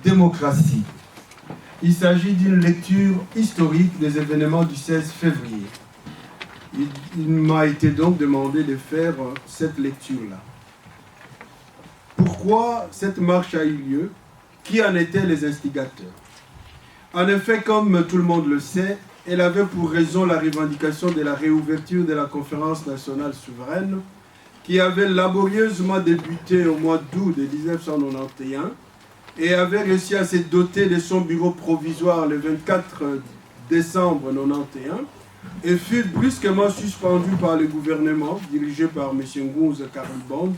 démocratie. Il s'agit d'une lecture historique des événements du 16 février. Il m'a été donc demandé de faire cette lecture-là. Pourquoi cette marche a eu lieu? Qui en étaient les instigateurs? En effet, comme tout le monde le sait, elle avait pour raison la revendication de la réouverture de la conférence nationale souveraine qui avait laborieusement débuté au mois d'août de 1991 et avait réussi à se doter de son bureau provisoire le 24 décembre 1991 et fut brusquement suspendu par le gouvernement dirigé par M. Ngouz Karl Bond,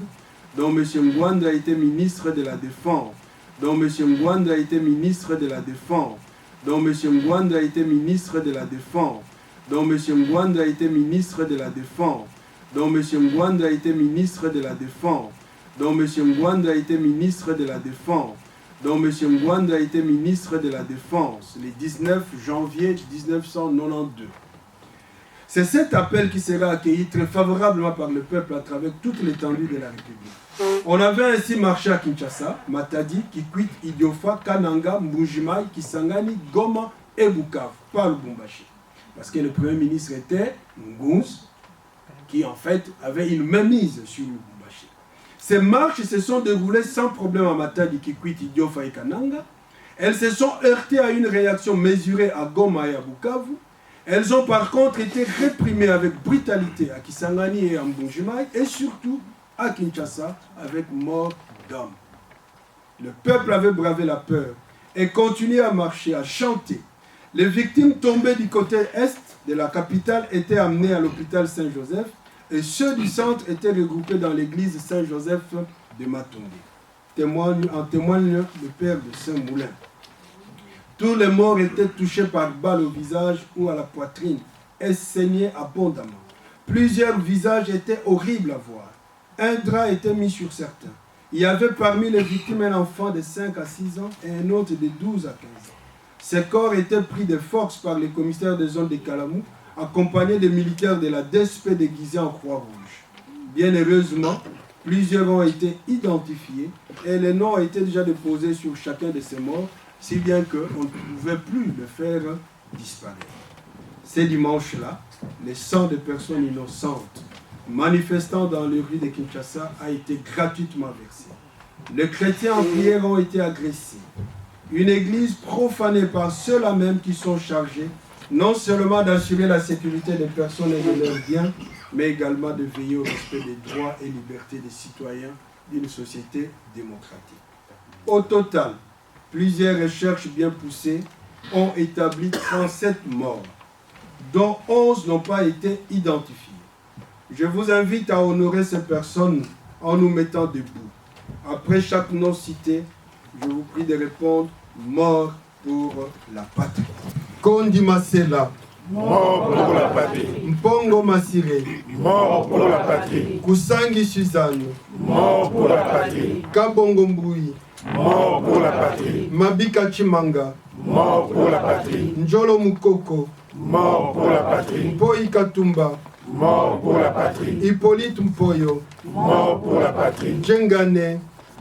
dont M. Mwanda a été ministre de la Défense, dont M. Mwanda a été ministre de la Défense, dont M. Mwanda a été ministre de la Défense, dont M. Mwanda a été ministre de la Défense, dont M. Mwanda a été ministre de la Défense, dont M. Mwanda a été ministre de la Défense, dont M. Mwanda a été ministre de la Défense, le 19 janvier 1992. C'est cet appel qui sera accueilli très favorablement par le peuple à travers toute l'étendue de la République. On avait ainsi marché à Kinshasa, Matadi, Kikwit, Idiofa, Kananga, Mbujimai, Kisangani, Goma et Bukavu, pas Lubumbashi. Parce que le Premier ministre était Ngouz, qui en fait avait une mainmise sur Lubumbashi. Ces marches se sont déroulées sans problème à Matadi, Kikwit, Idiofa et Kananga. Elles se sont heurtées à une réaction mesurée à Goma et à Bukavu. Elles ont par contre été réprimées avec brutalité à Kisangani et à Mbujimai et surtout à Kinshasa avec mort d'hommes. Le peuple avait bravé la peur et continué à marcher, à chanter. Les victimes tombées du côté est de la capitale étaient amenées à l'hôpital Saint-Joseph et ceux du centre étaient regroupés dans l'église Saint-Joseph de Matongé. En témoigne le père de Saint-Moulin. Tous les morts étaient touchés par balles au visage ou à la poitrine et saignaient abondamment. Plusieurs visages étaient horribles à voir. Un drap était mis sur certains. Il y avait parmi les victimes un enfant de 5 à 6 ans et un autre de 12 à 15 ans. Ces corps étaient pris de force par les commissaires de zone de Kalamou, accompagnés de militaires de la DSP déguisés en Croix-Rouge. Bien heureusement, plusieurs ont été identifiés et les noms ont été déjà déposés sur chacun de ces morts, si bien qu'on ne pouvait plus le faire disparaître. Ces dimanches-là, le sang de personnes innocentes manifestant dans les rues de Kinshasa a été gratuitement versé. Les chrétiens en prière ont été agressés. Une église profanée par ceux-là même qui sont chargés non seulement d'assurer la sécurité des personnes et de leurs biens, mais également de veiller au respect des droits et libertés des citoyens d'une société démocratique. Au total, plusieurs recherches bien poussées ont établi 37 morts, dont 11 n'ont pas été identifiés. Je vous invite à honorer ces personnes en nous mettant debout. Après chaque nom cité, je vous prie de répondre « Mort pour la patrie ». Kondi Masela. Mort pour la patrie. Mpongo Masire. Mort pour la patrie. Kusangi Suzanne. Mort pour la patrie. Kabongo Mbui. Mort pour la patrie. Mabika Chimanga. Mort pour la patrie. Njolo Mukoko. Mort pour la patrie. Mpoi Katumba. Mort pour la patrie. Hippolyte Mpoyo. Mort pour la patrie. Djengane.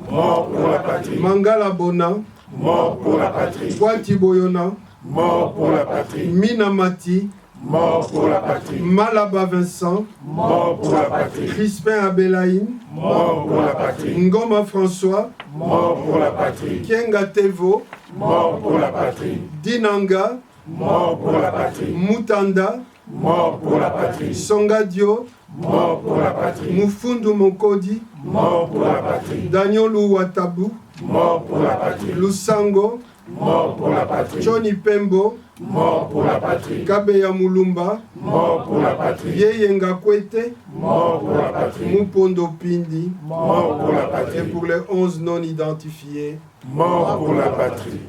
Mort pour la patrie. Mangala Bona. Mort pour la patrie. Kwati Boyona. Mort pour la patrie. Minamati. Mort pour la patrie. Malaba Vincent. Mort pour la patrie. Crispin Abelaïn. Mort pour la patrie. Ngoma François. Mort pour la patrie. Kienga Tevo. Mort pour la patrie. Dinanga. Mort pour la patrie. Mutanda. Mort pour la patrie. Songadio. Mort pour la patrie. Mufundu Mokodi. Mort pour la patrie. Daniel Ouatabou. Mort pour la patrie. Lusango. Mort pour la patrie. Johnny Pembo. Mort pour la patrie. Kabeya Mulumba. Mort pour la patrie. Yeyenga Kwete. Mort pour la patrie. Mupondo Pindi. Mort pour la Et patrie. pour les 11 non identifiés. Mort pour la patrie.